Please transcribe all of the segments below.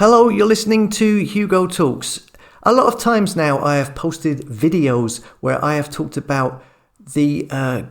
Hello, you're listening to Hugo Talks. A lot of times now I have posted videos where I have talked about the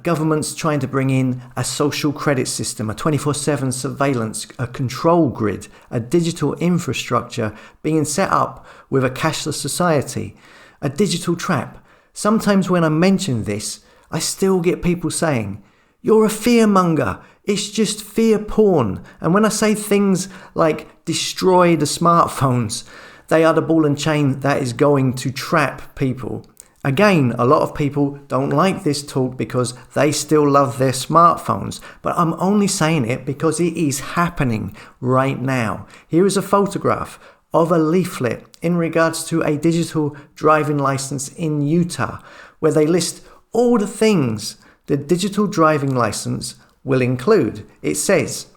government's trying to bring in a social credit system, a 24/7 surveillance, a control grid, a digital infrastructure being set up with a cashless society, a digital trap. Sometimes when I mention this, I still get people saying, "You're a fearmonger. It's just fear porn." And when I say things like destroy the smartphones, they are the ball and chain that is going to trap people. Again, a lot of people don't like this talk because they still love their smartphones, but I'm only saying it because it is happening right now. Here is a photograph of a leaflet in regards to a digital driving license in Utah, where they list all the things the digital driving license will include. It says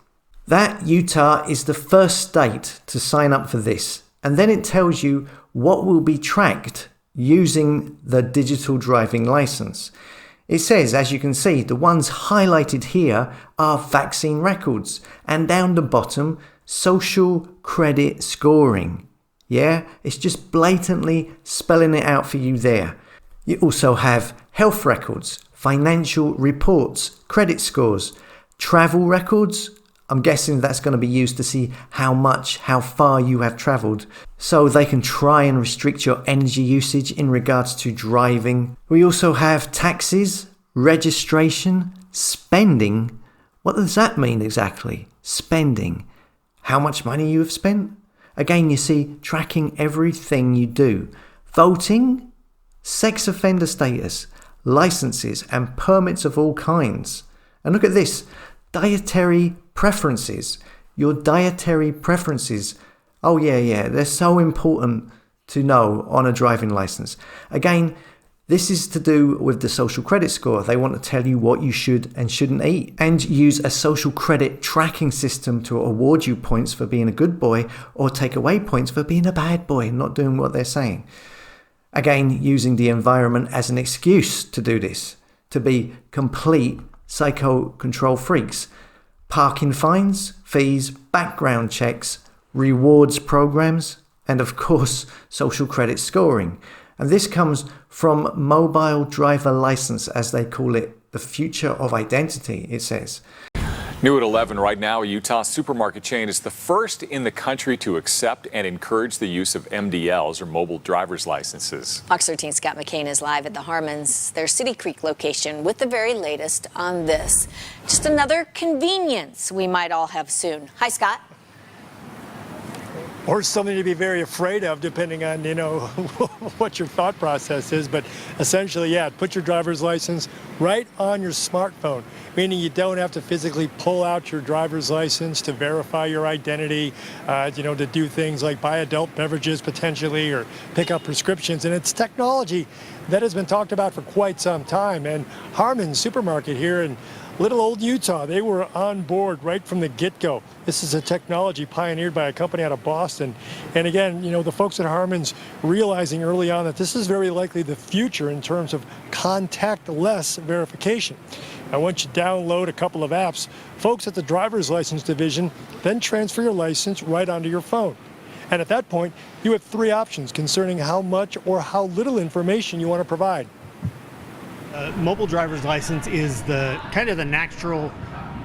that Utah is the first state to sign up for this, and then it tells you what will be tracked using the digital driving license. It says, as you can see, the ones highlighted here are vaccine records, and down the bottom, social credit scoring. Yeah, it's just blatantly spelling it out for you there. You also have health records, financial reports, credit scores, travel records. I'm guessing that's going to be used to see how far you have traveled, so they can try and restrict your energy usage in regards to driving. We also have taxes, registration, spending. What does that mean exactly? Spending. How much money you have spent? Again, you see, tracking everything you do. Voting, sex offender status, licenses and permits of all kinds. And look at this, dietary preferences. Your dietary preferences. Oh yeah, they're so important to know on a driving license. Again, this is to do with the social credit score. They want to tell you what you should and shouldn't eat, and use a social credit tracking system to award you points for being a good boy or take away points for being a bad boy and not doing what they're saying. Again, using the environment as an excuse to do this, to be complete psycho control freaks. Parking fines, fees, background checks, rewards programs, and of course, social credit scoring. And this comes from mobile driver license, as they call it, the future of identity, it says. New at 11 right now, a Utah supermarket chain is the first in the country to accept and encourage the use of MDLs, or mobile driver's licenses. Fox 13's Scott McCain is live at the Harmons, their City Creek location, with the very latest on this. Just another convenience we might all have soon. Hi, Scott. Or something to be very afraid of, depending on, what your thought process is. But essentially, yeah, put your driver's license right on your smartphone, meaning you don't have to physically pull out your driver's license to verify your identity, to do things like buy adult beverages potentially or pick up prescriptions. And it's technology that has been talked about for quite some time. And Harmon Supermarket here in little old Utah, they were on board right from the get-go. This is a technology pioneered by a company out of Boston. And again, the folks at Harmon's realizing early on that this is very likely the future in terms of contactless verification. Now, once you download a couple of apps, folks at the driver's license division then transfer your license right onto your phone. And at that point, you have three options concerning how much or how little information you want to provide. Mobile driver's license is the kind of the natural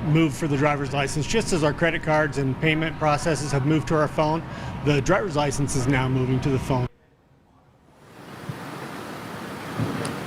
move for the driver's license. Just as our credit cards and payment processes have moved to our phone, the driver's license is now moving to the phone.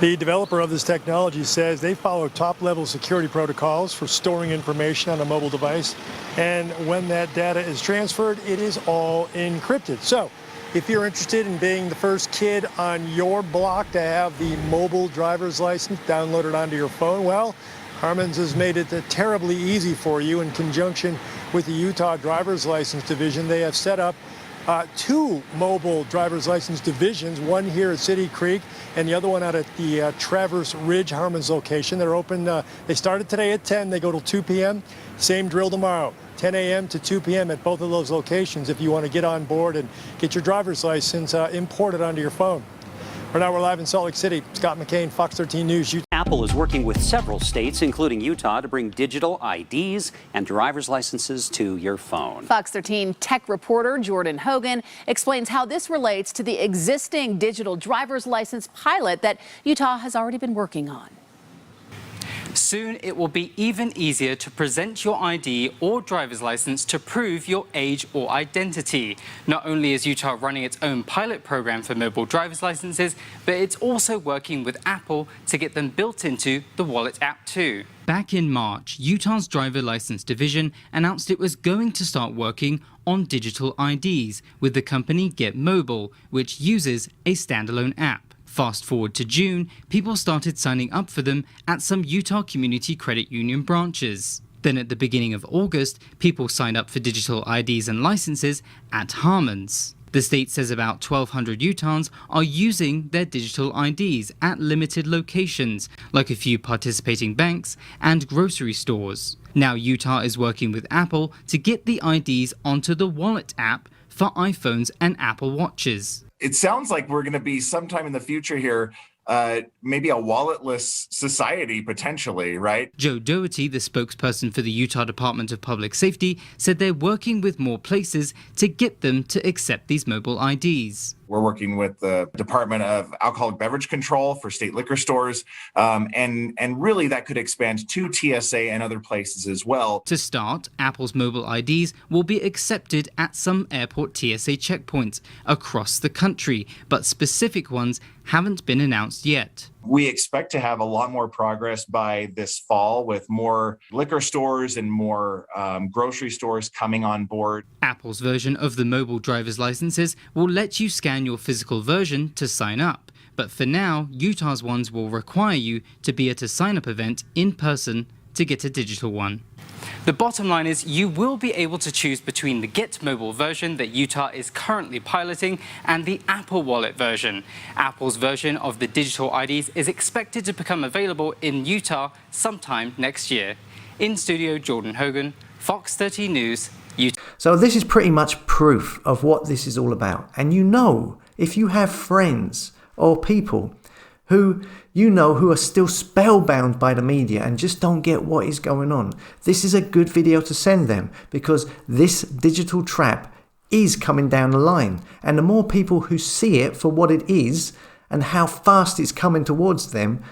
The developer of this technology says they follow top-level security protocols for storing information on a mobile device, and when that data is transferred, it is all encrypted. So, if you're interested in being the first kid on your block to have the mobile driver's license downloaded onto your phone, well, Harmon's has made it terribly easy for you. In conjunction with the Utah Driver's License Division, they have set up two mobile driver's license divisions, one here at City Creek and the other one out at the Traverse Ridge Harmon's location. They're open, they started today at 10, they go till 2 p.m. Same drill tomorrow, 10 a.m. to 2 p.m. at both of those locations if you want to get on board and get your driver's license imported onto your phone. For now, we're live in Salt Lake City. Scott McCain, Fox 13 News, Utah. Apple is working with several states, including Utah, to bring digital IDs and driver's licenses to your phone. Fox 13 tech reporter Jordan Hogan explains how this relates to the existing digital driver's license pilot that Utah has already been working on. Soon, it will be even easier to present your ID or driver's license to prove your age or identity. Not only is Utah running its own pilot program for mobile driver's licenses, but it's also working with Apple to get them built into the Wallet app too. Back in March, Utah's driver license division announced it was going to start working on digital IDs with the company Get Mobile, which uses a standalone app. Fast forward to June, people started signing up for them at some Utah Community Credit Union branches. Then at the beginning of August, people signed up for digital IDs and licenses at Harmon's. The state says about 1,200 Utahns are using their digital IDs at limited locations, like a few participating banks and grocery stores. Now Utah is working with Apple to get the IDs onto the Wallet app for iPhones and Apple Watches. It sounds like we're going to be sometime in the future here, maybe a walletless society potentially, right? Joe Doherty, the spokesperson for the Utah Department of Public Safety, said they're working with more places to get them to accept these mobile IDs. We're working with the Department of Alcoholic Beverage Control for state liquor stores, and really that could expand to TSA and other places as well. To start, Apple's mobile IDs will be accepted at some airport TSA checkpoints across the country, but specific ones haven't been announced yet. We expect to have a lot more progress by this fall with more liquor stores and more grocery stores coming on board. Apple's version of the mobile driver's licenses will let you scan your physical version to sign up. But for now, Utah's ones will require you to be at a sign-up event in person to get a digital one. The bottom line is you will be able to choose between the Get Mobile version that Utah is currently piloting and the Apple Wallet version. Apple's version of the digital IDs is expected to become available in Utah sometime next year. In studio, Jordan Hogan, Fox 13 News, Utah. So this is pretty much proof of what this is all about. And you know, if you have friends or people who who are still spellbound by the media and just don't get what is going on, this is a good video to send them, because this digital trap is coming down the line. And the more people who see it for what it is and how fast it's coming towards them,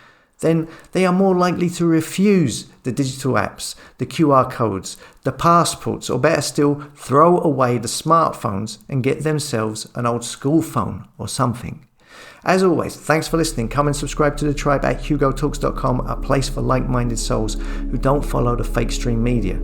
then they are more likely to refuse the digital apps, the QR codes, the passports, or better still, throw away the smartphones and get themselves an old school phone or something. As always, thanks for listening. Come and subscribe to the tribe at hugotalks.com, a place for like-minded souls who don't follow the fake stream media.